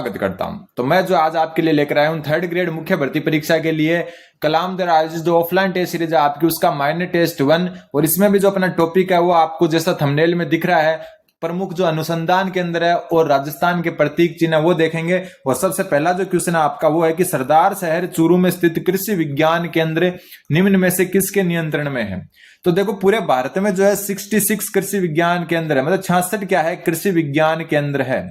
स्वागत करता हूं। तो मैं जो आज आपके लिए लेकर आया हूं 3rd ग्रेड मुख्य भर्ती परीक्षा के लिए कलाम द्वारा आयोजित जो ऑफलाइन टेस्ट सीरीज है आपकी, उसका माइनर टेस्ट 1। और इसमें भी जो अपना टॉपिक है वो आपको जैसा थंबनेल में दिख रहा है, प्रमुख जो अनुसंधान केंद्र है और राजस्थान के प्रतीक चिन्ह वो देखेंगे। और सबसे पहला जो क्वेश्चन है आपका वो है कि सरदार शहर चूरू में स्थित कृषि विज्ञान केंद्र निम्न में से किसके नियंत्रण में है। तो देखो पूरे भारत में जो है 66 कृषि विज्ञान केंद्र है, मतलब 66 क्या है कृषि विज्ञान केंद्र है,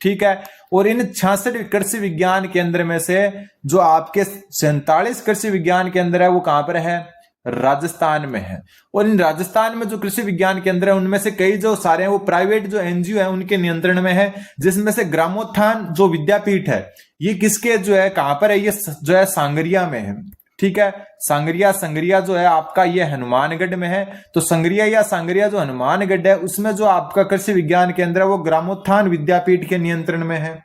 ठीक है। और इन 66 कृषि विज्ञान केंद्र में से जो आपके 47 कृषि विज्ञान केंद्र है वो कहां पर है, राजस्थान में है। और इन राजस्थान में जो कृषि विज्ञान केंद्र है उनमें से कई जो सारे हैं वो प्राइवेट जो एनजीओ है उनके नियंत्रण में है, जिसमें से ग्रामोत्थान जो विद्यापीठ है ये किसके जो है कहां पर है, ये जो है सांगरिया में है, ठीक है। संगरिया जो है आपका ये हनुमानगढ़ में है। तो संगरिया या सांगरिया जो हनुमानगढ़ है उसमें जो आपका कृषि विज्ञान केंद्र है वो ग्रामोत्थान विद्यापीठ के नियंत्रण में है।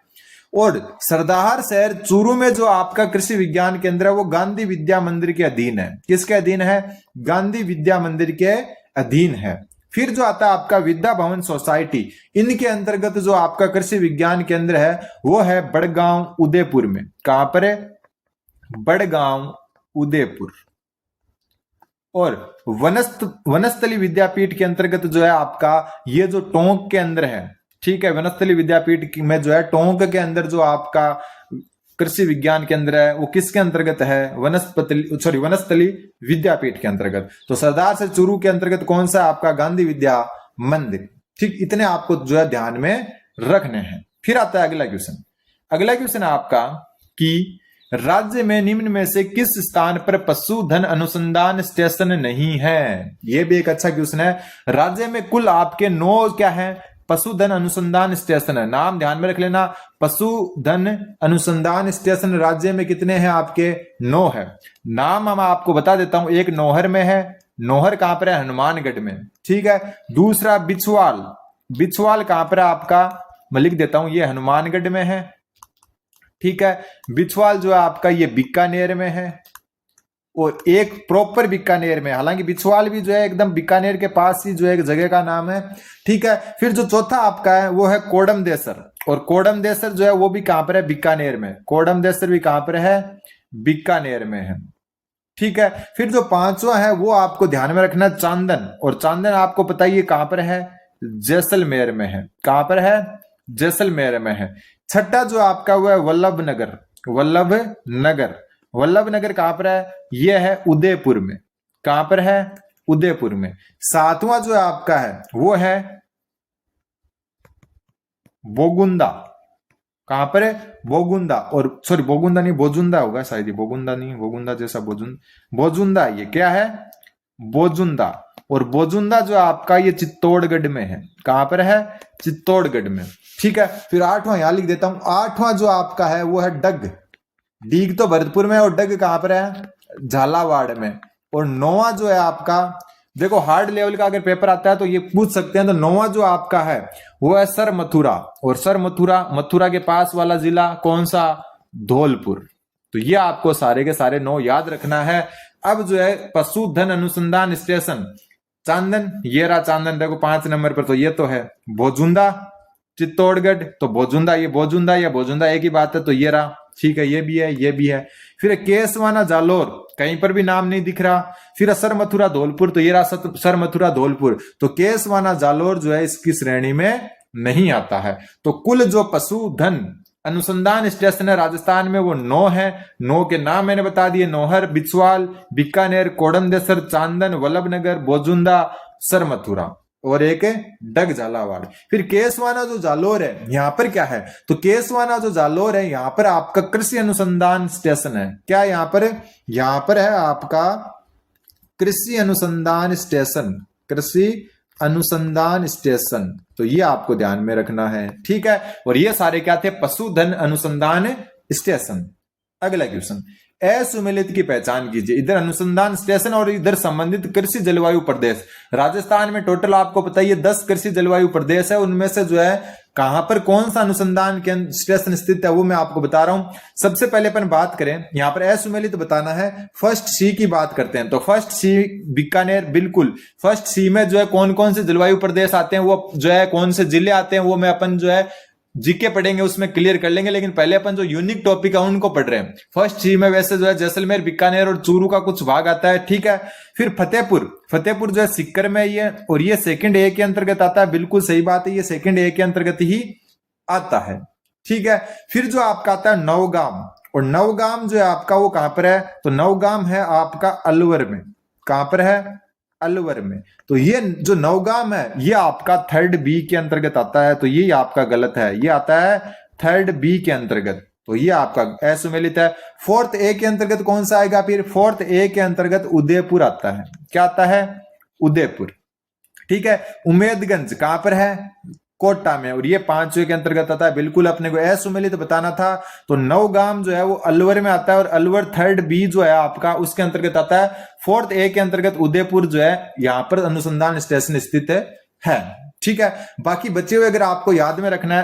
और सरदार शहर चूरू में जो आपका कृषि विज्ञान केंद्र है वो गांधी विद्या मंदिर के अधीन है। किसके अधीन है, गांधी विद्या मंदिर के अधीन है। फिर जो आता है आपका विद्या भवन सोसाइटी, इनके अंतर्गत जो आपका कृषि विज्ञान केंद्र है वो है बड़गांव उदयपुर में। कहां पर है, बड़गांव उदयपुर। और वनस्थली विद्यापीठ के अंतर्गत जो है आपका ये जो टोंक के अंदर है, ठीक है। वनस्थली विद्यापीठ में जो है टोंक के अंदर जो आपका कृषि विज्ञान केंद्र है वो किसके अंतर्गत है, वनस्थली विद्यापीठ के अंतर्गत। तो सरदार से चूरू के अंतर्गत कौन सा आपका, गांधी विद्या मंदिर, ठीक। इतने आपको जो है ध्यान में रखने हैं। फिर आता है अगला क्वेश्चन। अगला क्वेश्चन है आपका कि राज्य में निम्न में से किस स्थान पर पशुधन अनुसंधान स्टेशन नहीं है। यह भी एक अच्छा क्वेश्चन है। राज्य में कुल आपके 9 क्या है, पशुधन अनुसंधान स्टेशन है। नाम ध्यान में रख लेना, पशुधन अनुसंधान स्टेशन राज्य में कितने हैं आपके, 9 है। नाम हम आपको बता देता हूं, एक नौहर में है, नौहर कहां पर है, हनुमानगढ़ में, ठीक है। दूसरा बिछवाल, बिछवाल कहां पर है आपका, मैं लिख देता हूं, ये हनुमानगढ़ में है, ठीक है। बिछवाल जो है आपका ये बीकानेर में है। और एक प्रॉपर बीकानेर में, हालांकि बिछवाल भी जो है एकदम बीकानेर के पास ही जो है एक जगह का नाम है, ठीक है। फिर जो चौथा आपका है वो है कोडमदेसर। और कोडमदेसर जो है वो भी कहां पर है, बीकानेर में। कोडमदेसर भी कहां पर है, बीकानेर में है, ठीक है। फिर जो पांचवा है वो आपको ध्यान में रखना, चांदन। और चांदन आपको पता ही कहां पर है, जैसलमेर में है। कहां पर है, जैसलमेर में है। छठा जो आपका हुआ है वल्लभनगर, वल्लभनगर, वल्लभनगर कहां पर है, यह है उदयपुर में। कहां पर है, उदयपुर में। सातवां जो आपका है वो है बोगुंदा। कहां पर है, बोगुंदा। और सॉरी बोगुंदा नहीं, बोजुंदा होगा शायद, बोगुंदा नहीं, बोगुंदा जैसा बोजुंदा, ये क्या है, बोजुंदा। और बोजुंदा जो आपका ये चित्तौड़गढ़ में है। कहां पर है, चित्तौड़गढ़ में, ठीक है। फिर 8वां यहां लिख देता हूं, 8वां जो आपका है वो है डग। डीग तो भरतपुर में और डग कहां पर है, झालावाड़ में। और 9वां जो है आपका, देखो हार्ड लेवल का अगर पेपर आता है तो ये पूछ सकते हैं। तो 9वां जो आपका है वो है सर मथुरा। और सर मथुरा के पास वाला जिला कौन सा, धौलपुर। तो ये आपको सारे के सारे 9 याद रखना है। अब जो है पशुधन अनुसंधान स्टेशन चांदन, ये रहा चांदन, देखो 5 नंबर पर। तो ये तो है भोजुंदा चित्तौड़गढ़, तो भोजुंदा, ये भोजुंदा या भोजुंदा एक ही बात है। तो ये रहा, ठीक है, ये भी है, ये भी है। फिर केसवाना जालोर, कहीं पर भी नाम नहीं दिख रहा। फिर सर मथुरा धौलपुर, तो ये रहा सर मथुरा धौलपुर। तो केसवाना जालोर जो है इसकी श्रेणी में नहीं आता है। तो कुल जो पशुधन अनुसंधान स्टेशन है राजस्थान में वो 9 है। 9 के नाम मैंने बता दिए, नौहर, बिछवाल, बीकानेर, कोडमदेसर, चांदन, वल्लभनगर, बोजुंदा, सर मथुरा और एक है डग झालावाड़। फिर केसवाना जो जालोर है यहां पर क्या है, तो केसवाना जो जालोर है यहां पर आपका कृषि अनुसंधान स्टेशन है। क्या यहां पर है, यहां पर है आपका कृषि अनुसंधान स्टेशन, कृषि अनुसंधान स्टेशन। तो ये आपको ध्यान में रखना है, ठीक है। और ये सारे क्या थे, पशुधन अनुसंधान स्टेशन। अगला क्वेश्चन, असुमेलित की पहचान कीजिए। इधर अनुसंधान स्टेशन और इधर संबंधित कृषि जलवायु प्रदेश। राजस्थान में टोटल आपको पता है 10 कृषि जलवायु प्रदेश है। उनमें से जो है कहां पर कौन सा अनुसंधान स्टेशन स्थित है वो मैं आपको बता रहा हूं। सबसे पहले अपन बात करें, यहां पर असुमेलित बताना है। फर्स्ट सी की बात करते हैं, तो फर्स्ट सी बीकानेर, बिल्कुल। फर्स्ट सी में जो है कौन कौन से जलवायु प्रदेश आते हैं, वो जो है कौन से जिले आते हैं वो मैं अपन जो है जीके पढ़ेंगे उसमें क्लियर कर लेंगे, लेकिन पहले अपन जो यूनिक टॉपिक है उनको पढ़ रहे हैं। फर्स्ट सी में वैसे जो है जैसलमेर, बीकानेर और चूरू का कुछ भाग आता है, ठीक है। फिर फतेहपुर, फतेहपुर जो है सीकर में ही है और ये सेकंड ए के अंतर्गत आता है। बिल्कुल सही बात है, ये सेकंड ए के अंतर्गत ही आता है, ठीक है। फिर जो आपका आता है नवगाम, और नवगाम जो है आपका वो कहां पर है, तो नवगाम है आपका अलवर में। कहां पर है, अलवर में। तो ये जो नवगाम है ये आपका थर्ड बी के अंतर्गत आता है, तो ये आपका गलत है, ये आता है थर्ड बी के अंतर्गत, तो ये आपका असुमेलित है। फोर्थ ए के अंतर्गत कौन सा आएगा, फिर फोर्थ ए के अंतर्गत उदयपुर आता है। क्या आता है, उदयपुर, ठीक है। उमेदगंज कहां पर है, कोटा में, और ये पांचवे के अंतर्गत आता है। बिल्कुल अपने को असुमेलित बताना था। तो नवगाम जो है वो अलवर में आता है, और अलवर थर्ड बी जो है आपका उसके अंतर्गत आता है। फोर्थ ए के अंतर्गत उदयपुर जो है यहां पर अनुसंधान स्टेशन स्थित है, ठीक है। बाकी बचे हुए अगर आपको याद रखना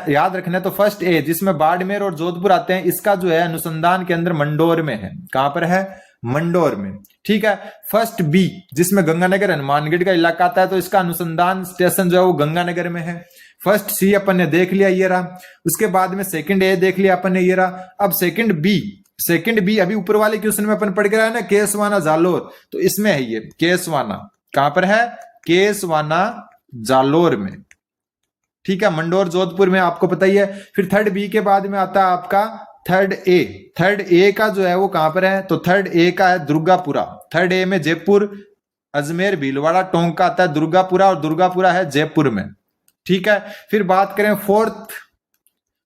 है तो फर्स्ट ए जिसमें बाड़मेर और जोधपुर आते हैं, इसका जो है अनुसंधान केंद्र मंडोर में है। कहां पर है, मंडोर में, ठीक है। फर्स्ट बी जिसमें गंगानगर हनुमानगढ़ का इलाका आता है, तो इसका अनुसंधान स्टेशन जो है वो गंगानगर में है। फर्स्ट सी अपन ने देख लिया, ये रहा। उसके बाद में सेकंड ए देख लिया अपन ने, ये रहा। अब सेकंड बी अभी ऊपर वाले क्वेश्चन में अपन पढ़ के रहा है ना, केसवाना जालोर, तो इसमें है ये केसवाना। कहां पर है, केसवाना जालोर में, ठीक है। मंडोर जोधपुर में आपको पता ही है। फिर थर्ड बी के बाद में आता है आपका थर्ड ए का जो है वो कहां पर है, तो थर्ड ए का है दुर्गापुरा। थर्ड ए में जयपुर, अजमेर, भीलवाड़ा, टोंक का आता है दुर्गापुरा, और दुर्गापुरा है जयपुर में, ठीक है। फिर बात करें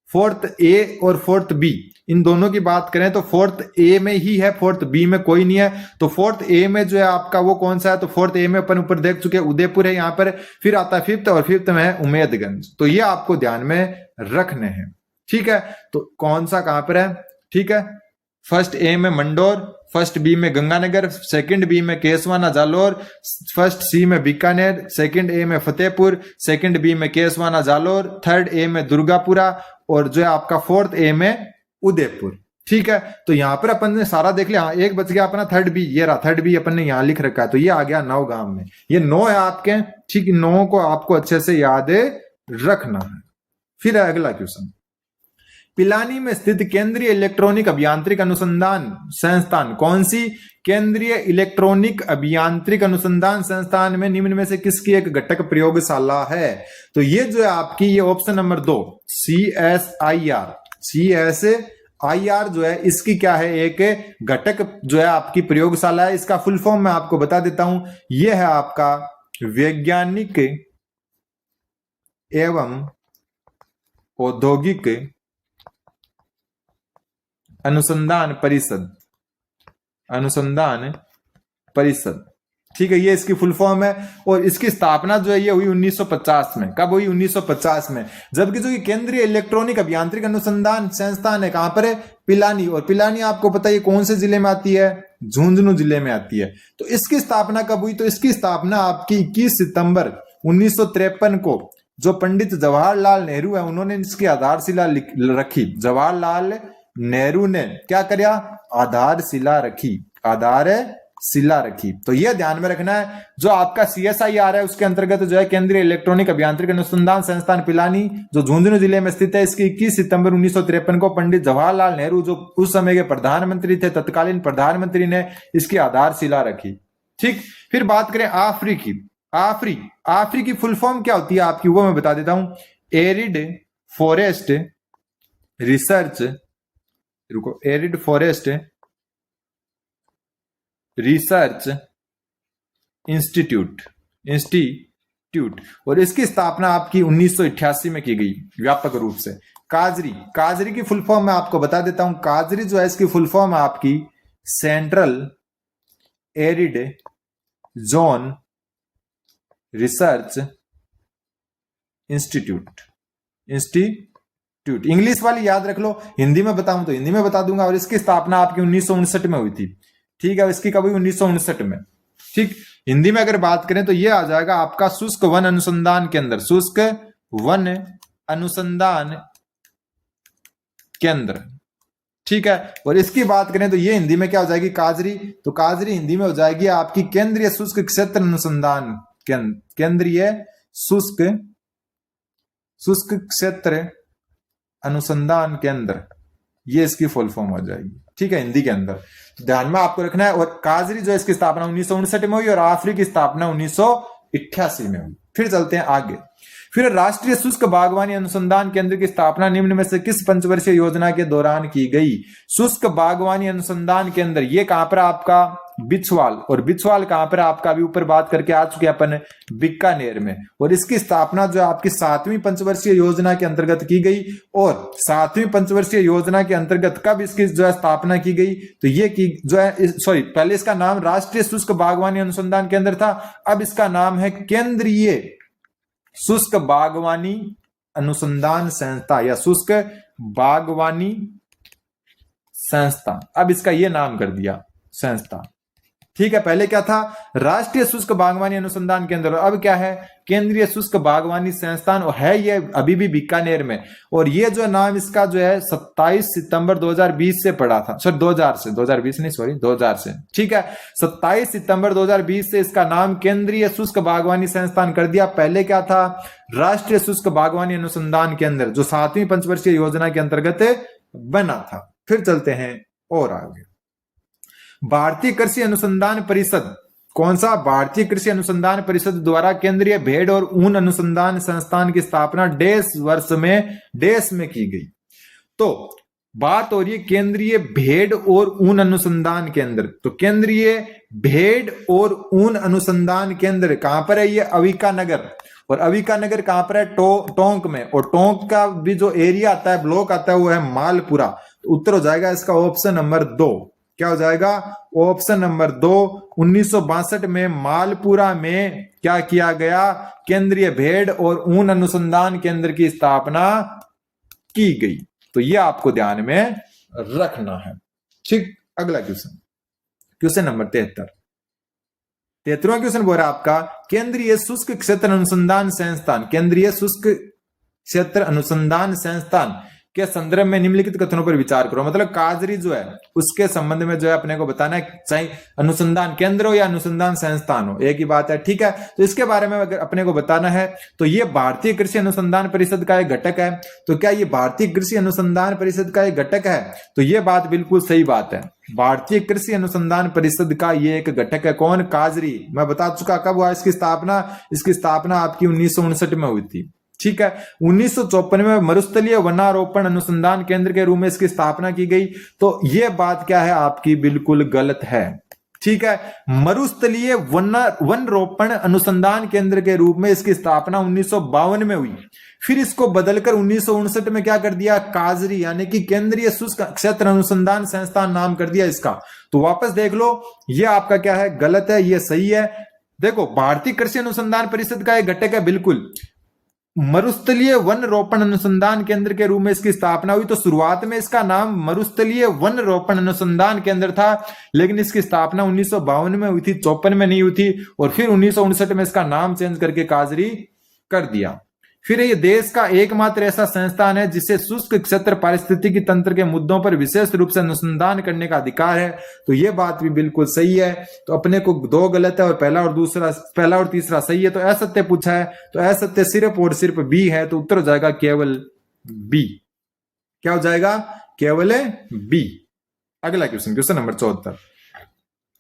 फोर्थ ए और फोर्थ बी, इन दोनों की बात करें तो फोर्थ ए में ही है, फोर्थ बी में कोई नहीं है। तो फोर्थ ए में जो है आपका वो कौन सा है, तो फोर्थ ए में अपन ऊपर देख चुके उदयपुर है यहां पर। फिर आता है फिफ्थ, और फिफ्थ में है उमेदगंज। तो ये आपको ध्यान में रखने हैं, ठीक है। तो कौन सा कहां पर है, ठीक है। फर्स्ट ए में मंडोर, फर्स्ट बी में गंगानगर, सेकंड बी में केसवाना जालोर, फर्स्ट सी में बीकानेर, सेकंड ए में फतेहपुर, सेकंड बी में केसवाना जालोर, थर्ड ए में दुर्गापुरा, और जो है आपका फोर्थ ए में उदयपुर, ठीक है। तो यहां पर अपन ने सारा देख लिया। हाँ, एक बच गया अपना थर्ड बी, ये रहा थर्ड बी अपन ने यहां लिख रखा है, तो ये आ गया नवगाम में। ये 9 है आपके, ठीक, 9 को आपको अच्छे से याद रखना है। फिर अगला क्वेश्चन, पिलानी में स्थित केंद्रीय इलेक्ट्रॉनिक अभियांत्रिक अनुसंधान संस्थान कौन सी केंद्रीय इलेक्ट्रॉनिक अभियांत्रिक अनुसंधान संस्थान में निम्न में से किसकी एक घटक प्रयोगशाला है, तो ये जो है आपकी ये ऑप्शन नंबर 2 CSIR जो है इसकी क्या है, एक घटक जो है आपकी प्रयोगशाला है। इसका फुल फॉर्म मैं आपको बता देता हूं, ये है आपका वैज्ञानिक एवं औद्योगिक अनुसंधान परिषद, ठीक है। ये इसकी फुल फॉर्म है, और इसकी स्थापना जो है ये हुई 1950 में। कब हुई, 1950 में। जबकि जो ये केंद्रीय इलेक्ट्रॉनिक अभियांत्रिक अनुसंधान संस्थान है कहां पर है, पिलानी। और पिलानी आपको पता है कौन से जिले में आती है, झुंझुनू जिले में आती है। तो इसकी स्थापना कब हुई, तो इसकी स्थापना आपकी 21 सितंबर 1953 को जो पंडित जवाहरलाल नेहरू है उन्होंने इसकी आधारशिला रखी। जवाहरलाल नेहरू ने क्या किया, आधारशिला रखी। तो यह ध्यान में रखना है। जो आपका CSIR है उसके अंतर्गत जो है केंद्रीय इलेक्ट्रॉनिक अभियांत्रिक अनुसंधान संस्थान पिलानी, जो झुंझुनू जिले में स्थित है, इसकी 21 सितंबर 1953 को पंडित जवाहरलाल नेहरू जो उस समय के प्रधानमंत्री थे, तत्कालीन प्रधानमंत्री ने इसकी आधारशिला रखी, ठीक। फिर बात करें आफरी की फुल फॉर्म क्या होती है आपकी, वो मैं बता देता हूं। एरिड फॉरेस्ट रिसर्च इंस्टीट्यूट, और इसकी स्थापना आपकी 1988 में की गई व्यापक रूप से। काजरी की फुल फॉर्म मैं आपको बता देता हूं। काजरी जो है इसकी फुल फॉर्म है आपकी central arid zone research institute. English वाली याद रख लो, हिंदी में बताऊं तो हिंदी में बता दूंगा। और इसकी स्थापना आपकी 1959 में हुई थी, ठीक है। इसकी कब हुई, 1959 में, ठीक। हिंदी में अगर बात करें तो ये आ जाएगा आपका शुष्क वन अनुसंधान केंद्र, शुष्क वन अनुसंधान केंद्र, ठीक है। और इसकी बात करें तो ये हिंदी में क्या हो जाएगी, काजरी। तो काजरी हिंदी में हो जाएगी आपकी केंद्रीय शुष्क क्षेत्र अनुसंधान केंद्रीय शुष्क क्षेत्र अनुसंधान केंद्र, ये इसकी फुल फॉर्म हो जाएगी। ठीक है, हिंदी के अंदर ध्यान में आपको रखना है। और काजरी जो है इसकी स्थापना 1959 में हुई और आफरी की स्थापना 1988 में हुई। फिर चलते हैं आगे। फिर राष्ट्रीय शुष्क बागवानी अनुसंधान केंद्र की स्थापना निम्न में से किस पंचवर्षीय योजना के दौरान की गई? शुष्क बागवानी अनुसंधान केंद्र ये कहां पर आपका बिछवाल, और बिछवाल कहां पर आपका अभी ऊपर बात करके आ चुके अपन बीकानेर में। और इसकी स्थापना जो आपकी 7वीं पंचवर्षीय योजना के अंतर्गत की गई। और 7वीं पंचवर्षीय योजना के अंतर्गत कब इसकी जो है स्थापना की गई? तो ये की जो है सॉरी पहले इसका नाम राष्ट्रीय शुष्क बागवानी अनुसंधान केंद्र था, अब इसका नाम है केंद्रीय शुष्क बागवानी अनुसंधान संस्था या शुष्क बागवानी संस्था। अब इसका यह नाम कर दिया संस्था। ठीक है, पहले क्या था? राष्ट्रीय शुष्क बागवानी अनुसंधान केंद्र, अब क्या है? केंद्रीय शुष्क बागवानी संस्थान, और है ये अभी भी बीकानेर में। और ये जो नाम इसका जो है 27 सितंबर 2020 से पड़ा था, सॉरी 2000 से। ठीक है, 27 सितंबर 2020 से इसका नाम केंद्रीय शुष्क बागवानी संस्थान कर दिया। पहले क्या था? राष्ट्रीय शुष्क बागवानी अनुसंधान केंद्र, जो 7वीं पंचवर्षीय योजना के अंतर्गत बना था। फिर चलते हैं और आगे। भारतीय कृषि अनुसंधान परिषद, कौन सा? भारतीय कृषि अनुसंधान परिषद द्वारा केंद्रीय भेड़ और ऊन अनुसंधान संस्थान की स्थापना डेस वर्ष में डेस में की गई। तो बात हो रही है केंद्रीय भेड़ और ऊन अनुसंधान केंद्र। तो केंद्रीय भेड़ और ऊन अनुसंधान केंद्र कहां पर है? ये अविका नगर। और अविका नगर कहां पर है? टोंक में। और टोंक का भी जो एरिया आता है, ब्लॉक आता है, वो है मालपुरा। तो उत्तर हो जाएगा इसका ऑप्शन नंबर 2। क्या हो जाएगा? Option number 2। 1962 में मालपुरा में क्या किया गया? केंद्रीय भेड़ और ऊन अनुसंधान केंद्र की स्थापना की गई। तो यह आपको ध्यान में रखना है। ठीक, अगला क्वेश्चन, क्वेश्चन नंबर 73वां क्वेश्चन बोल रहा है आपका केंद्रीय शुष्क क्षेत्र अनुसंधान संस्थान, केंद्रीय शुष्क क्षेत्र अनुसंधान संस्थान के संदर्भ में निम्नलिखित कथनों पर विचार करो। मतलब काजरी जो है उसके संबंध में जो है अपने को बताना है, चाहे अनुसंधान केंद्र हो या अनुसंधान संस्थान हो, एक ही बात है। ठीक है, तो इसके बारे में अगर अपने को बताना है तो ये भारतीय कृषि अनुसंधान परिषद का एक घटक है। तो क्या ये भारतीय कृषि अनुसंधान परिषद का एक घटक है? तो ये बात बिल्कुल सही बात है, भारतीय कृषि अनुसंधान परिषद का ये एक घटक है। कौन? काजरी। मैं बता चुका कब हुआ इसकी स्थापना। इसकी स्थापना आपकी 1959 में हुई थी। ठीक है, 1954 में मरुस्थलीय वनारोपण अनुसंधान केंद्र के रूप में इसकी स्थापना की गई। तो यह बात क्या है आपकी? बिल्कुल गलत है। ठीक है, मरुस्थलीय वन रोपण अनुसंधान केंद्र के रूप में इसकी स्थापना 1952 में हुई। फिर इसको बदलकर 1959 में क्या कर दिया? काजरी यानी कि केंद्रीय शुष्क क्षेत्र अनुसंधान संस्थान नाम कर दिया इसका। तो वापस देख लो, यह आपका क्या है? गलत है, यह सही है। देखो, भारतीय कृषि अनुसंधान परिषद का एक घटक है बिल्कुल। मरुस्थलीय वन रोपण अनुसंधान केंद्र के रूप में इसकी स्थापना हुई। तो शुरुआत में इसका नाम मरुस्थलीय वन रोपण अनुसंधान केंद्र था, लेकिन इसकी स्थापना 1952 में हुई थी, 54 में नहीं हुई थी। और फिर 1959 में इसका नाम चेंज करके काजरी कर दिया। फिर ये देश का एकमात्र ऐसा संस्थान है जिसे शुष्क क्षेत्र पारिस्थितिकी तंत्र के मुद्दों पर विशेष रूप से अनुसंधान करने का अधिकार है। तो ये बात भी बिल्कुल सही है। तो अपने को 2 गलत है और पहला और तीसरा सही है। तो असत्य पूछा है, तो असत्य सिर्फ और सिर्फ बी है। तो उत्तर हो जाएगा केवल बी। क्या हो जाएगा? केवल बी। अगला question, question number 74।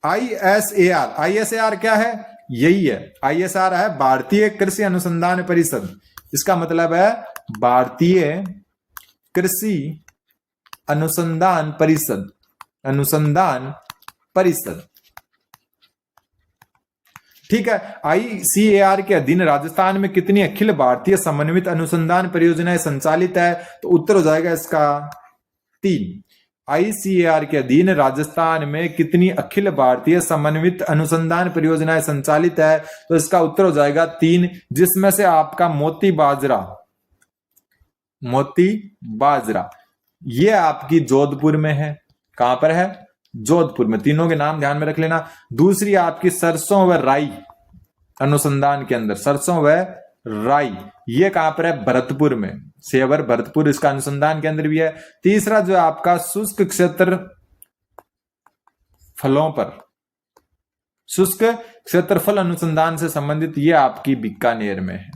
ISAR, ISAR क्या है? यही है, ISAR है भारतीय कृषि अनुसंधान परिषद। इसका मतलब है भारतीय कृषि अनुसंधान परिषद, अनुसंधान परिषद। ठीक है, ICAR के अधीन राजस्थान में कितनी अखिल भारतीय समन्वित अनुसंधान परियोजनाएं संचालित है? तो उत्तर हो जाएगा इसका 3। ICAR के अधीन राजस्थान में कितनी अखिल भारतीय समन्वित अनुसंधान परियोजनाएं संचालित है? तो इसका उत्तर हो जाएगा 3, जिसमें से आपका मोती बाजरा ये आपकी जोधपुर में है। कहां पर है? जोधपुर में। तीनों के नाम ध्यान में रख लेना। दूसरी आपकी सरसों व राई अनुसंधान के अंदर, सरसों व राई ये कहां पर है? भरतपुर में। सेवर भरतपुर इसका अनुसंधान केंद्र भी है। तीसरा जो आपका शुष्क क्षेत्र फलों पर, शुष्क क्षेत्रफल अनुसंधान से संबंधित ये आपकी बीकानेर में है।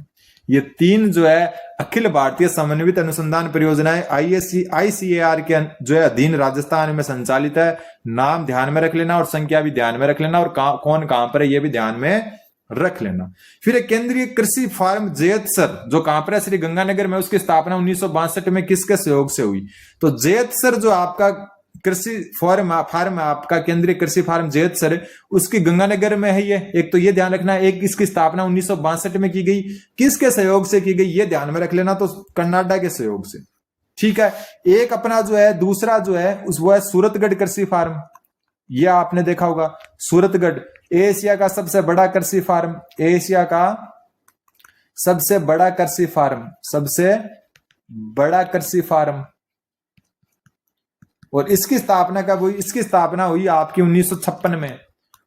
ये 3 जो है अखिल भारतीय समन्वित अनुसंधान परियोजनाएं ICAR के जो है अधीन राजस्थान में संचालित है। नाम ध्यान में रख लेना और संख्या भी ध्यान में रख लेना, और कौन कहां पर है ये भी ध्यान में रख लेना। फिर एक केंद्रीय कृषि फार्म जैतसर जो कहां पर है, श्री गंगानगर में, उसकी स्थापना 1962 में किसके सहयोग से हुई? तो जैतसर जो आपका कृषि फार्म आपका केंद्रीय कृषि फार्म जैतसर, उसकी गंगानगर में है ये। एक तो ये ध्यान रखना, एक इसकी स्थापना 1962 में की गई, किसके सहयोग से की गई ये ध्यान में रख लेना, तो कर्नाटक के सहयोग से। ठीक है, एक अपना जो है दूसरा जो है वो है सूरतगढ़ कृषि फार्म। ये आपने देखा होगा, सूरतगढ़ एशिया का सबसे बड़ा कृषि फार्म, एशिया का सबसे बड़ा कृषि फार्म, सबसे बड़ा कृषि फार्म। और इसकी स्थापना कब हुई? इसकी स्थापना हुई आपकी 1956 में,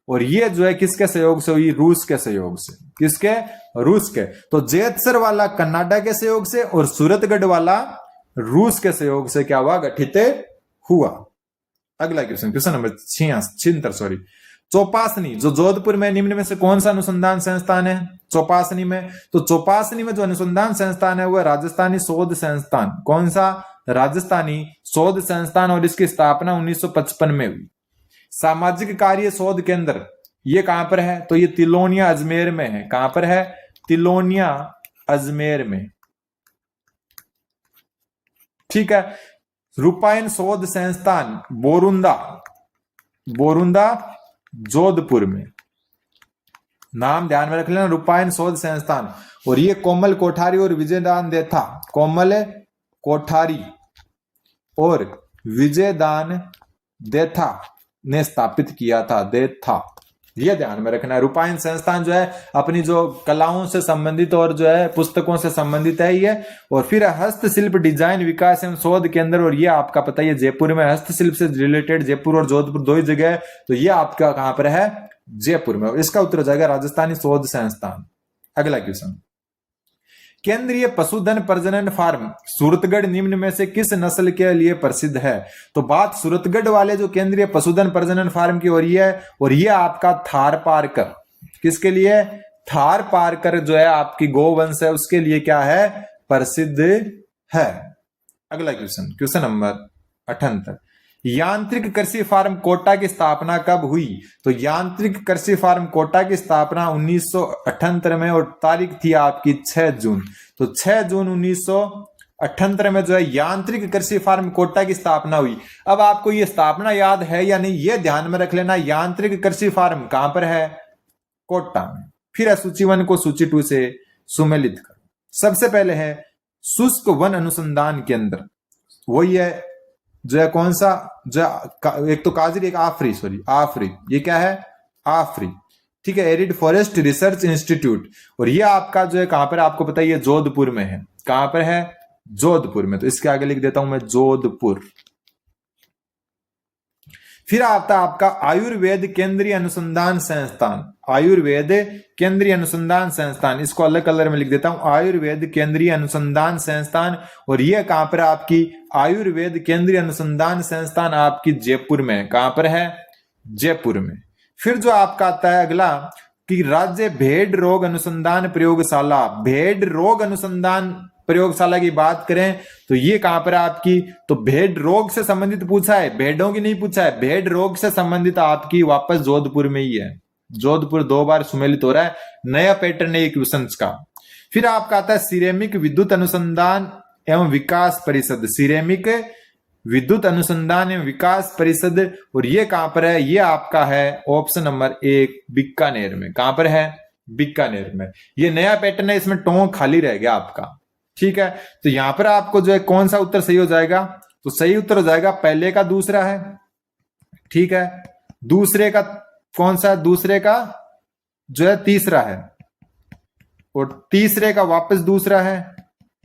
और ये जो है किसके सहयोग से हुई? रूस के सहयोग से। किसके? रूस के। तो जैतसर वाला कर्नाटक के सहयोग से और सूरतगढ़ वाला रूस के सहयोग से क्या हुआ? गठित हुआ। अगला क्वेश्चन नंबर 76 चौपासनी जो जोधपुर में, निम्न में से कौन सा अनुसंधान संस्थान है चौपासनी में? तो चौपासनी में जो अनुसंधान संस्थान है वो है राजस्थानी शोध संस्थान। कौन सा? राजस्थानी शोध संस्थान, और इसकी स्थापना 1955 में हुई। सामाजिक कार्य शोध केंद्र ये कहां पर है? तो ये तिलोनिया अजमेर में है। कहां पर है? तिलोनिया अजमेर में। ठीक है। रूपायन शोध संस्थान बोरुंदा जोधपुर में। नाम ध्यान में रख लेना, रूपायन शोध संस्थान। और ये कोमल कोठारी और विजयदान देथा, कोमल कोठारी और विजयदान देथा ने स्थापित किया था। देथा ये ध्यान में रखना है। रूपायन संस्थान जो है अपनी जो कलाओं से संबंधित और जो है पुस्तकों से संबंधित है ये। और फिर हस्तशिल्प डिजाइन विकास एवं शोध केंद्र, और ये आपका पता है ये जयपुर में। हस्तशिल्प से रिलेटेड जयपुर और जोधपुर दो ही जगह है, तो ये आपका कहां पर है? जयपुर में। और इसका उत्तर हो जाएगा राजस्थानी शोध संस्थान। अगला क्वेश्चन, केंद्रीय पशुधन प्रजनन फार्म सूरतगढ़ निम्न में से किस नस्ल के लिए प्रसिद्ध है? तो बात सूरतगढ़ वाले जो केंद्रीय पशुधन प्रजनन फार्म की हो रही है, और ये आपका थार पारकर। किसके लिए? थार पारकर जो है आपकी गोवंश है, उसके लिए क्या है? प्रसिद्ध है। अगला क्वेश्चन नंबर 78 यांत्रिक कृषि फार्म कोटा की स्थापना कब हुई? तो यांत्रिक कृषि फार्म कोटा की स्थापना 1978 में, और तारीख थी आपकी 6 जून। तो 6 जून 1978 में जो है यांत्रिक कृषि फार्म कोटा की स्थापना हुई। अब आपको ये स्थापना याद है या नहीं ये ध्यान में रख लेना। यांत्रिक कृषि फार्म कहां पर है? कोटा में। फिर सूची 1 को सूची 2 से सुमेलित करो। सबसे पहले है शुष्क वन अनुसंधान केंद्र, वही है जो है कौन सा? जो एक तो काजरी, एक आफरी। ये क्या है? आफरी। ठीक है, एरिड फॉरेस्ट रिसर्च इंस्टीट्यूट। और ये आपका जो है कहां पर? आपको पता है ये जोधपुर में है। कहां पर है? जोधपुर में। तो इसके आगे लिख देता हूं मैं जोधपुर। फिर आता आपका आयुर्वेद केंद्रीय अनुसंधान संस्थान। आयुर्वेद केंद्रीय अनुसंधान संस्थान, इसको अलग कलर में लिख देता हूं, आयुर्वेद केंद्रीय अनुसंधान संस्थान। और यह कहां पर? आपकी आयुर्वेद केंद्रीय अनुसंधान संस्थान आपकी जयपुर में। कहां पर है? जयपुर में। फिर जो आपका आता है अगला कि राज्य भेड़ रोग अनुसंधान प्रयोगशाला। भेड़ रोग अनुसंधान प्रयोगशाला की बात करें तो ये कहां पर है आपकी? तो भेड़ रोग से संबंधित पूछा है, भेड़ों की नहीं पूछा है। भेड़ रोग से संबंधित आपकी वापस जोधपुर में ही है। जोधपुर 2 बार सुमेलित हो रहा है, नया पैटर्न है क्वेश्चन का। फिर आपका आता है सिरेमिक विद्युत अनुसंधान एवं विकास परिषद। सिरेमिक विद्युत अनुसंधान एवं विकास परिषद, और ये कहां पर है? ये आपका है ऑप्शन नंबर 1 बीकानेर में। कहां पर है? बीकानेर में। ये नया पैटर्न है, इसमें टोंक खाली रह गया आपका। ठीक है, तो यहां पर आपको जो है कौन सा उत्तर सही हो जाएगा? तो सही उत्तर हो जाएगा पहले का दूसरा है। ठीक है, दूसरे का कौन सा? दूसरे का जो है तीसरा है, और तीसरे का वापस दूसरा है,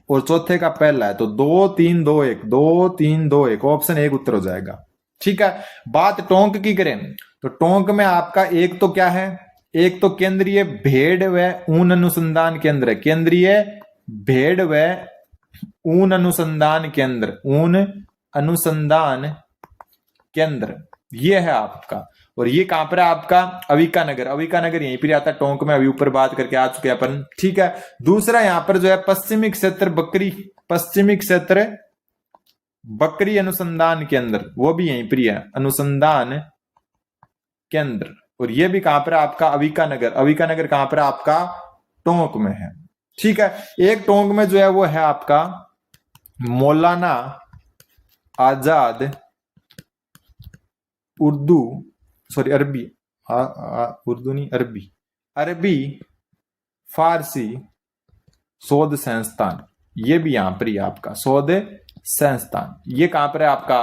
और चौथे का पहला है। तो 2 3 2 1 2 3 2 1 ऑप्शन 1 उत्तर हो जाएगा। ठीक है, बात टोंक की करें तो टोंक में आपका एक तो क्या है? एक तो केंद्रीय भेड़ व ऊन अनुसंधान केंद्र। केंद्रीय भेड़ व ऊन अनुसंधान केंद्र, ऊन अनुसंधान केंद्र ये है आपका। और ये कहां पर है आपका अविका नगर। अविका नगर यहीं पर आता है टोंक में, अभी ऊपर बात करके आ चुके अपन, ठीक है। दूसरा यहां पर जो है पश्चिमी क्षेत्र बकरी अनुसंधान केंद्र, वो भी यहीं पर है, अनुसंधान केंद्र। और ये भी कहां पर है आपका अविका नगर। अविका नगर कहां पर आपका टोंक में है, ठीक है। एक टोंक में जो है वो है आपका मौलाना आजाद अरबी उर्दू नहीं, अरबी फारसी शोध संस्थान, ये भी यहां पर ही आपका शोध संस्थान। ये कहां पर है आपका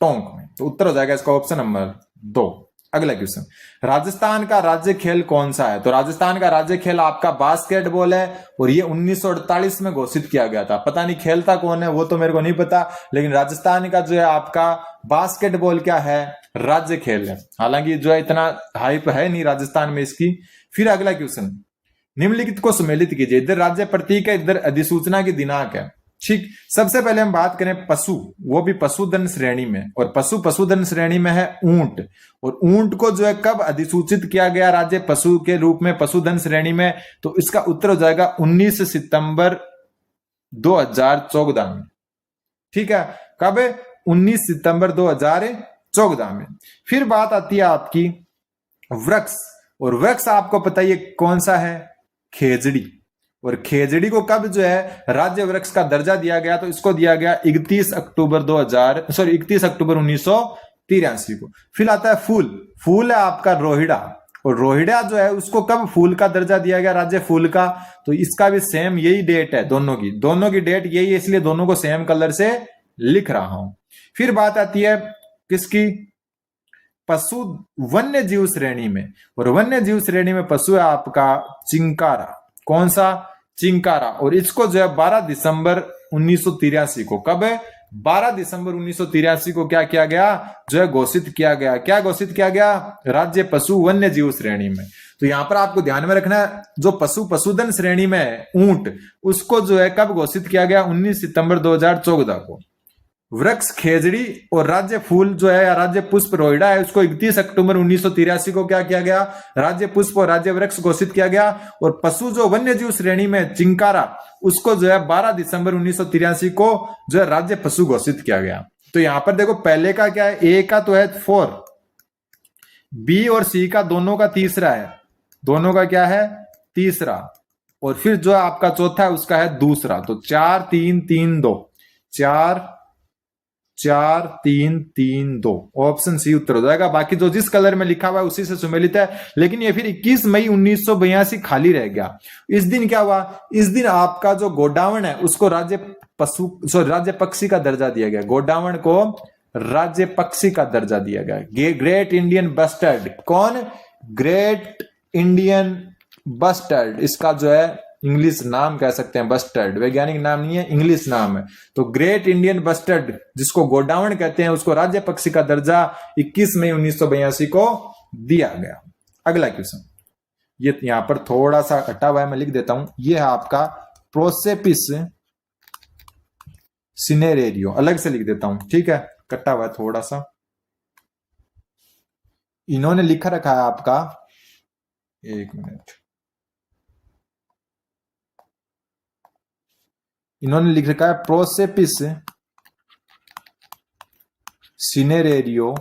टोंक में। तो उत्तर हो जाएगा इसका ऑप्शन नंबर 2। अगला क्वेश्चन, राजस्थान का राज्य खेल कौन सा है? तो राजस्थान का राज्य खेल आपका बास्केटबॉल है और ये 1948 में घोषित किया गया था। पता नहीं खेलता कौन है वो तो मेरे को नहीं पता, लेकिन राजस्थान का जो है आपका बास्केटबॉल क्या है, राज्य खेल है। हालांकि जो है इतना हाइप है नहीं राजस्थान में इसकी। फिर अगला क्वेश्चन, निम्नलिखित को सम्मिलित कीजिए। इधर राज्य प्रतीक है, इधर अधिसूचना की दिनांक है, ठीक। सबसे पहले हम बात करें पशु, वो भी पशुधन श्रेणी में, और पशुधन श्रेणी में है ऊंट। और ऊंट को जो है कब अधिसूचित किया गया राज्य पशु के रूप में पशुधन श्रेणी में? तो इसका उत्तर हो जाएगा 19 सितंबर 2014 में, ठीक है। कब? 19 सितंबर 2014 में। फिर बात आती है आपकी वृक्ष, और वृक्ष आपको पता ही कौन सा है, खेजड़ी। और खेजड़ी को कब जो है राज्य वृक्ष का दर्जा दिया गया? तो इसको दिया गया 31 अक्टूबर 1983 को। फिर आता है फूल है आपका रोहिड़ा, और रोहिड़ा जो है उसको कब फूल का दर्जा दिया गया, राज्य फूल का? तो इसका भी सेम यही डेट है, दोनों की डेट यही है, इसलिए दोनों को सेम कलर से लिख रहा हूं। फिर बात आती है किसकी, पशु वन्य जीव श्रेणी में, और वन्य जीव श्रेणी में पशु है आपका चिंकारा। कौन सा? चिंकारा। और इसको जो है 12 दिसंबर 1983 को, कब है? 12 दिसंबर 1983 को क्या किया गया, जो है घोषित किया गया। क्या घोषित किया गया? राज्य पशु वन्य जीव श्रेणी में। तो यहां पर आपको ध्यान में रखना है, जो पशुधन श्रेणी में है ऊंट, उसको जो है कब घोषित किया गया? 19 सितंबर 2014 को। वृक्ष खेजड़ी और राज्य फूल जो है या राज्य पुष्प रोहिड़ा है, उसको 31 अक्टूबर 1983 को क्या किया गया? राज्य पुष्प और राज्य वृक्ष घोषित किया गया। और पशु जो वन्य जीव श्रेणी में चिंकारा, उसको जो है 12 दिसंबर 1983 को जो है राज्य पशु घोषित किया गया। तो यहां पर देखो पहले का क्या है, ए का तो है 4, बी और सी का दोनों का तीसरा है, दोनों का क्या है? तीसरा। और फिर जो है आपका चौथा है उसका है दूसरा। तो 4 3 3 2, 4 4 3 3 2, ऑप्शन सी उत्तर हो जाएगा। बाकी जो जिस कलर में लिखा हुआ है उसी से सुमेलित है। लेकिन ये फिर 21 मई 1982 खाली रह गया। इस दिन क्या हुआ? इस दिन आपका जो गोडावण है उसको राज्य पक्षी का दर्जा दिया गया। गोडावण को राज्य पक्षी का दर्जा दिया गया। ग्रेट इंडियन बस्टर्ड, कौन? ग्रेट इंडियन बस्टर्ड, इसका जो है इंग्लिश नाम कह सकते हैं, बस्टर्ड वैज्ञानिक नाम नहीं है, इंग्लिश नाम है। तो ग्रेट इंडियन बस्टर्ड जिसको गोडावण कहते हैं, उसको राज्य पक्षी का दर्जा 21 मई 1982 को दिया गया। अगला क्वेश्चन, ये यहां पर थोड़ा सा हटा हुआ है, मैं लिख देता हूं। ये है आपका प्रोसेपिस सिनेरेरियो, अलग से लिख देता हूं, ठीक है, कटा हुआ है थोड़ा सा। इन्होंने लिखा रखा है आपका, एक मिनट, इन्होंने लिख रखा है प्रोसेपिस सिनेरेरियो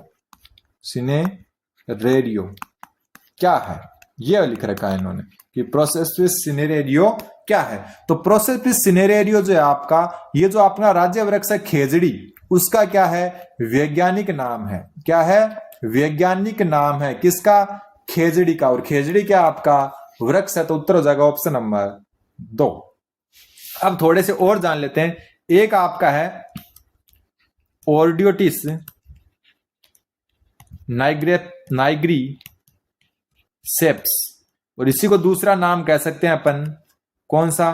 क्या है, ये लिख रखा है इन्होंने कि प्रोसेपिस सिनेरेरियो क्या है। तो प्रोसेपिस सिनेरेरियो जो है आपका, ये जो अपना राज्य वृक्ष है खेजड़ी, उसका क्या है? वैज्ञानिक नाम है। क्या है? वैज्ञानिक नाम है किसका? खेजड़ी का। और खेजड़ी क्या आपका वृक्ष है, तो उत्तर हो जाएगा ऑप्शन नंबर 2। अब थोड़े से और जान लेते हैं। एक आपका है ओर्डियोटिस नाइग्री सेप्स, और इसी को दूसरा नाम कह सकते हैं अपन, कौन सा?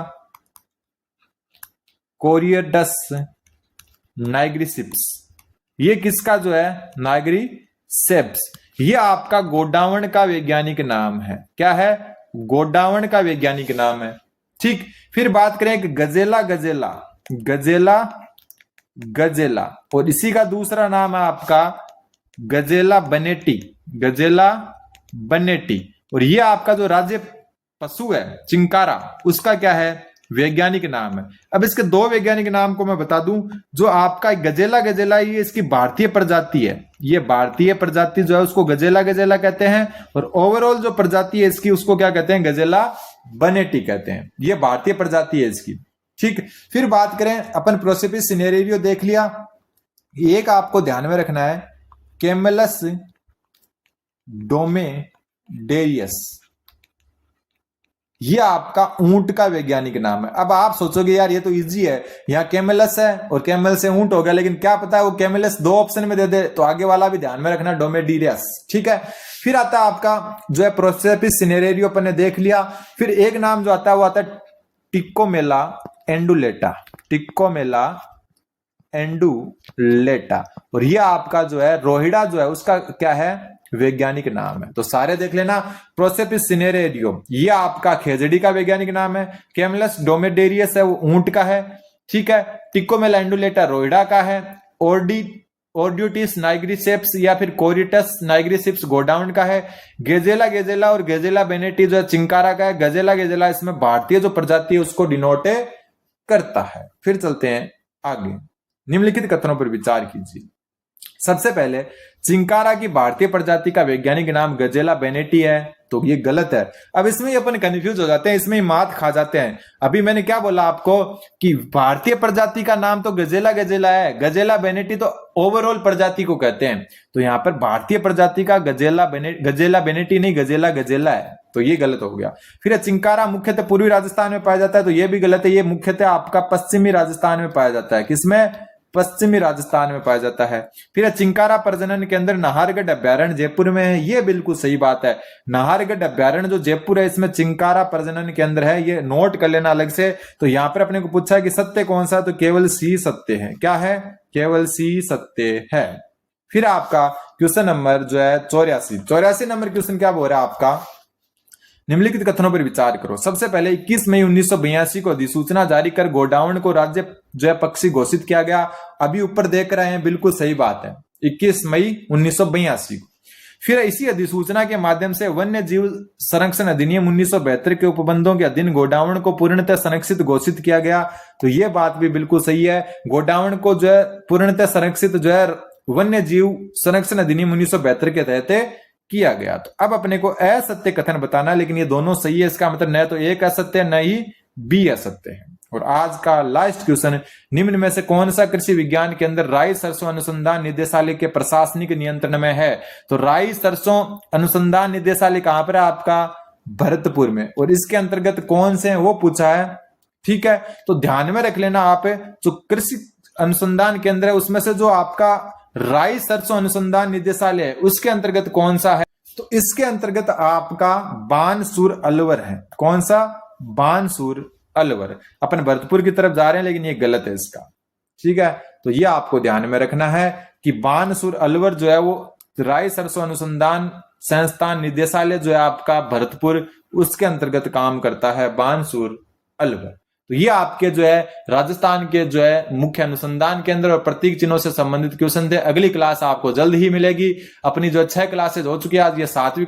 कोरियडस नाइग्रीसिप्स। ये किसका जो है? नाइग्रीसेप्स। ये आपका गोडावण का वैज्ञानिक नाम है। क्या है? गोडावण का वैज्ञानिक नाम है, ठीक। फिर बात करें कि गजेला, और इसी का दूसरा नाम है आपका गजेला बनेटी। गजेला बनेटी। और ये आपका जो राज्य पशु है चिंकारा, उसका क्या है, वैज्ञानिक नाम है। अब इसके दो वैज्ञानिक नाम को मैं बता दूं। जो आपका गजेला गजेला, ये इसकी भारतीय प्रजाति है, ये भारतीय प्रजाति जो है उसको गजेला गजेला कहते हैं। और ओवरऑल जो प्रजाति है इसकी, उसको क्या कहते हैं, गजेला बनेटी कहते हैं। ये भारतीय प्रजाति है इसकी। ठीक, फिर बात करें अपन प्रोसिपिस सिनेरियो देख लिया। एक आपको ध्यान में रखना है, कैमलस ड्रोमेडेरियस, ये आपका ऊंट का वैज्ञानिक नाम है। अब आप सोचोगे यार ये तो इजी है, यहाँ कैमलस है और कैमल से ऊंट हो गया, लेकिन क्या पता है वो कैमलस दो ऑप्शन में दे दे, तो आगे वाला भी ध्यान में रखना, ड्रोमेडेरियस। ठीक है, फिर आता है आपका जो है प्रोसेपिस सिनेरियो अपन ने देख लिया। फिर एक नाम जो आता है वो आता है टिक्कोमेला एंडुलेटा, टिक्कोमेला एंडुलेटा। और ये आपका जो है रोहिड़ा जो है उसका क्या है, वैज्ञानिक नाम है। तो सारे देख लेना। प्रोसेपिस सिनेरियो, ये आपका खेजड़ी का वैज्ञानिक नाम है। कैमलस ड्रोमेडेरियस है वो ऊंट का है। ठीक है, टिक्कोमेला एंडुलेटा रोहिड़ा का है। ओर्ड्यूटिस नाइग्रिसेप्स या फिर कोरिटस नाइग्रिसेप्स गोडाउन का है। गेजेला गेजेला और गेजेला बेनेटी जो है चिंकारा का है। गजेला गेजेला इसमें भारतीय जो प्रजाति है उसको डिनोट करता है। फिर चलते हैं आगे, निम्नलिखित कथनों पर विचार कीजिए। सबसे पहले, चिंकारा की भारतीय प्रजाति का वैज्ञानिक नाम गजेला बेनेटी है, तो ये गलत है। अब इसमें ही अपन कंफ्यूज हो जाते हैं, इसमें ही मात खा जाते हैं। अभी मैंने क्या बोला आपको कि भारतीय प्रजाति का नाम तो गजेला गजेला है, गजेला बेनेटी तो ओवरऑल प्रजाति को कहते हैं। तो यहाँ पर भारतीय प्रजाति का गजेला बेनेटी नहीं, गजेला गजेला है, तो ये गलत हो गया। फिर चिंकारा मुख्यतः पूर्वी राजस्थान में पाया जाता है, तो ये भी गलत है। ये मुख्यतः आपका पश्चिमी राजस्थान में पाया जाता है। किसमें, पश्चिमी राजस्थान में पाया जाता है। फिर चिंकारा प्रजनन के अंदर नाहरगढ़ अभ्यारण्य जयपुर में है, ये बिल्कुल सही बात है। नाहरगढ़ अभ्यारण्य जो जयपुर है इसमें चिंकारा प्रजनन के अंदर है, ये नोट कर लेना अलग से। तो यहां पर अपने को पूछा है कि सत्य कौन सा, तो केवल सी सत्य है। क्या है, केवल सी सत्य है। फिर आपका क्वेश्चन नंबर जो है 84 नंबर क्वेश्चन क्या बोल रहा है आपका, निम्नलिखित कथनों पर विचार करो। सबसे पहले 21 मई 1982 को अधिसूचना जारी कर गोडाउन को राज्य जो है पक्षी घोषित किया गया। अभी ऊपर देख रहे हैं, बिल्कुल सही बात है, 21 मई 1982 को। फिर इसी अधिसूचना के माध्यम से वन्य जीव संरक्षण अधिनियम 1972 के उपबंधों के अधीन गोडाउन को पूर्णतः संरक्षित घोषित किया गया। तो ये बात भी बिल्कुल सही है, गोडाउन को जो है पूर्णतः संरक्षित जो है वन्य जीव संरक्षण अधिनियम 1972 के तहत किया गया। तो अब अपने को असत्य कथन बताना, लेकिन ये दोनों सही है, इसका मतलब न तो एक असत्य न ही बी असत्य है। और आज का लास्ट क्वेश्चन, निम्न में से कौन सा कृषि विज्ञान के अंदर राई सरसों अनुसंधान निदेशालय के प्रशासनिक नियंत्रण में है। तो राई सरसों अनुसंधान निदेशालय कहां पर है आपका, भरतपुर में। और इसके अंतर्गत कौन से हैं वो पूछा है। ठीक है, तो ध्यान में रख लेना आप, जो कृषि अनुसंधान केंद्र है उसमें से जो आपका राई सरसों अनुसंधान निदेशालय है उसके अंतर्गत कौन सा है, तो इसके अंतर्गत आपका बानसूर अलवर है। कौन सा, बानसूर अलवर। अपन भरतपुर की तरफ जा रहे हैं लेकिन ये गलत है इसका। ठीक है, तो ये आपको ध्यान में रखना है कि बानसूर अलवर जो है वो राई सरसों अनुसंधान संस्थान निदेशालय जो है आपका भरतपुर, उसके अंतर्गत काम करता है, बानसूर अलवर। तो ये आपके जो है राजस्थान के जो है मुख्य अनुसंधान केंद्र और प्रतीक चिन्हों से संबंधित क्वेश्चन थे। अगली क्लास आपको जल्द ही मिलेगी। अपनी जो 6 क्लासेज हो चुकी है, आज ये 7वीं